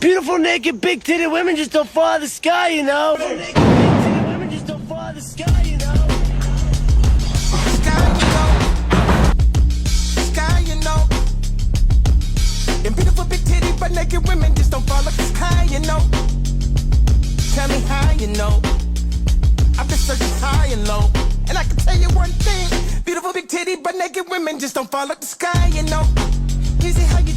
Beautiful, naked, big-titted women just don't fall out of the sky, you know? Naked, big-titted women just don't fall out of the sky, you know? Sky, you know. Sky, you know. And beautiful, big titty, but naked women just don't fall out the sky, you know. Tell me how you know. I've been searching high and low, and I can tell you one thing: beautiful, big titty, but naked women just don't fall out the sky, you know. Easy how you